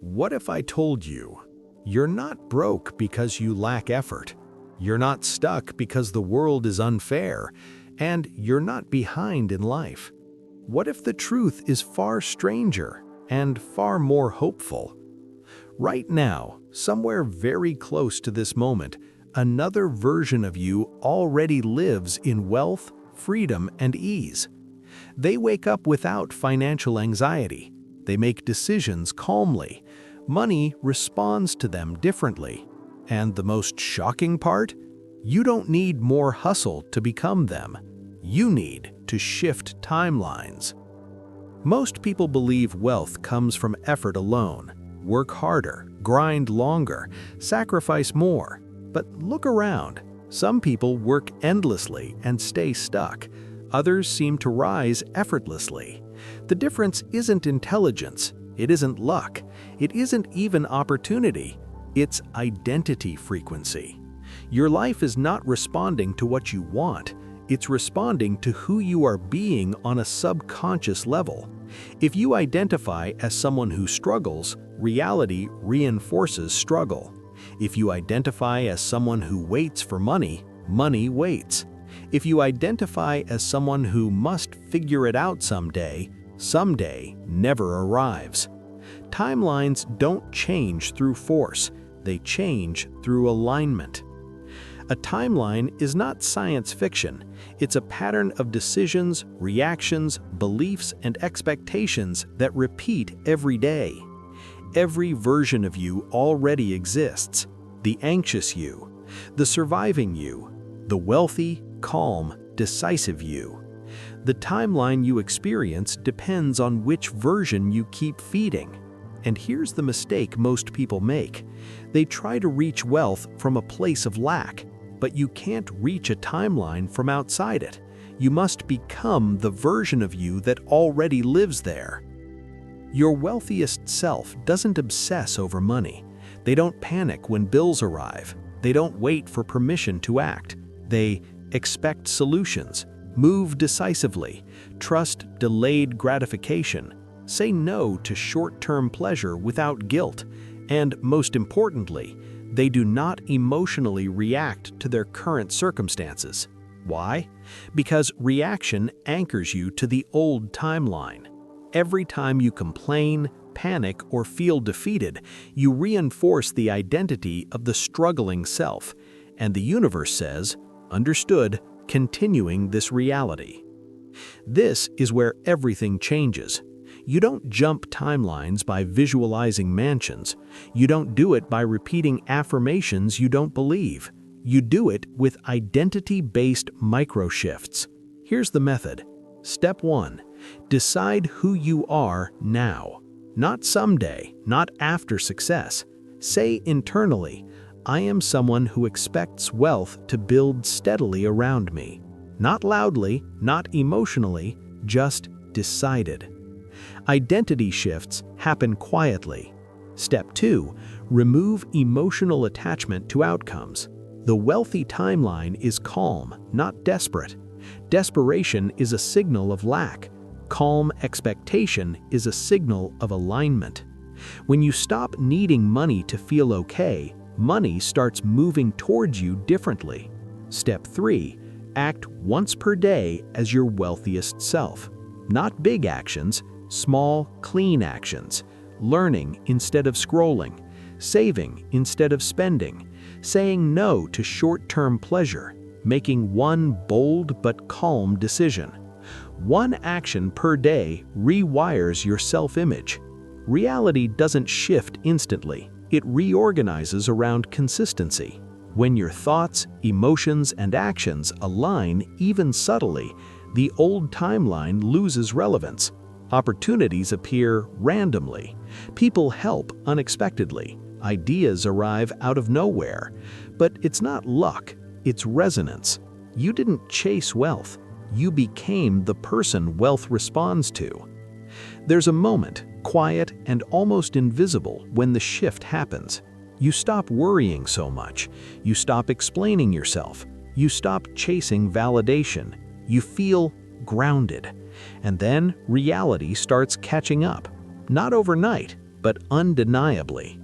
What if I told you, you're not broke because you lack effort, you're not stuck because the world is unfair, and you're not behind in life? What if the truth is far stranger and far more hopeful? Right now, somewhere very close to this moment, another version of you already lives in wealth, freedom, and ease. They wake up without financial anxiety. They make decisions calmly. Money responds to them differently. And the most shocking part? You don't need more hustle to become them. You need to shift timelines. Most people believe wealth comes from effort alone. Work harder, grind longer, sacrifice more. But look around. Some people work endlessly and stay stuck. Others seem to rise effortlessly. The difference isn't intelligence, it isn't luck, it isn't even opportunity, it's identity frequency. Your life is not responding to what you want, it's responding to who you are being on a subconscious level. If you identify as someone who struggles, reality reinforces struggle. If you identify as someone who waits for money, money waits. If you identify as someone who must figure it out someday, someday never arrives. Timelines don't change through force, they change through alignment. A timeline is not science fiction, it's a pattern of decisions, reactions, beliefs, and expectations that repeat every day. Every version of you already exists: the anxious you, the surviving you, the wealthy, calm, decisive you. The timeline you experience depends on which version you keep feeding. And here's the mistake most people make. They try to reach wealth from a place of lack, but you can't reach a timeline from outside it. You must become the version of you that already lives there. Your wealthiest self doesn't obsess over money. They don't panic when bills arrive. They don't wait for permission to act. They expect solutions, move decisively, trust delayed gratification, say no to short-term pleasure without guilt, and most importantly, they do not emotionally react to their current circumstances. Why? Because reaction anchors you to the old timeline. Every time you complain, panic, or feel defeated, you reinforce the identity of the struggling self, and the universe says, "Understood," continuing this reality. This is where everything changes. You don't jump timelines by visualizing mansions. You don't do it by repeating affirmations you don't believe. You do it with identity-based micro-shifts. Here's the method. Step 1. Decide who you are now. Not someday, not after success. Say internally, "I am someone who expects wealth to build steadily around me." Not loudly, not emotionally, just decided. Identity shifts happen quietly. Step 2. Remove emotional attachment to outcomes. The wealthy timeline is calm, not desperate. Desperation is a signal of lack. Calm expectation is a signal of alignment. When you stop needing money to feel okay, money starts moving towards you differently. Step 3. Act once per day as your wealthiest self. Not big actions, small, clean actions. Learning instead of scrolling. Saving instead of spending. Saying no to short-term pleasure. Making one bold but calm decision. One action per day rewires your self-image. Reality doesn't shift instantly. It reorganizes around consistency. When your thoughts, emotions, and actions align even subtly, the old timeline loses relevance. Opportunities appear randomly. People help unexpectedly. Ideas arrive out of nowhere. But it's not luck, it's resonance. You didn't chase wealth. You became the person wealth responds to. There's a moment, quiet and almost invisible, when the shift happens. You stop worrying so much. You stop explaining yourself. You stop chasing validation. You feel grounded. And then reality starts catching up. Not overnight, but undeniably.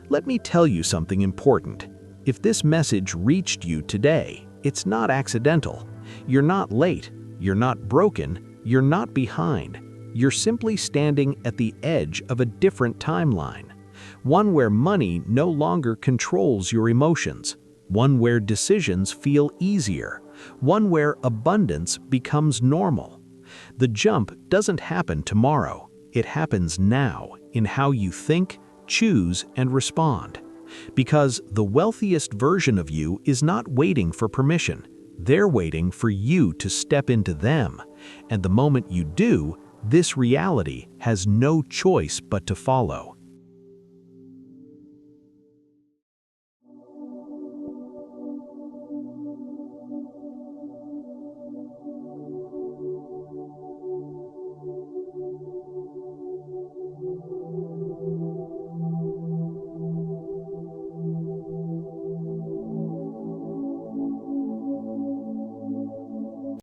Let me tell you something important. If this message reached you today, it's not accidental. You're not late, you're not broken, you're not behind. You're simply standing at the edge of a different timeline. One where money no longer controls your emotions. One where decisions feel easier. One where abundance becomes normal. The jump doesn't happen tomorrow. It happens now in how you think, choose, and respond. Because the wealthiest version of you is not waiting for permission. They're waiting for you to step into them. And the moment you do, this reality has no choice but to follow.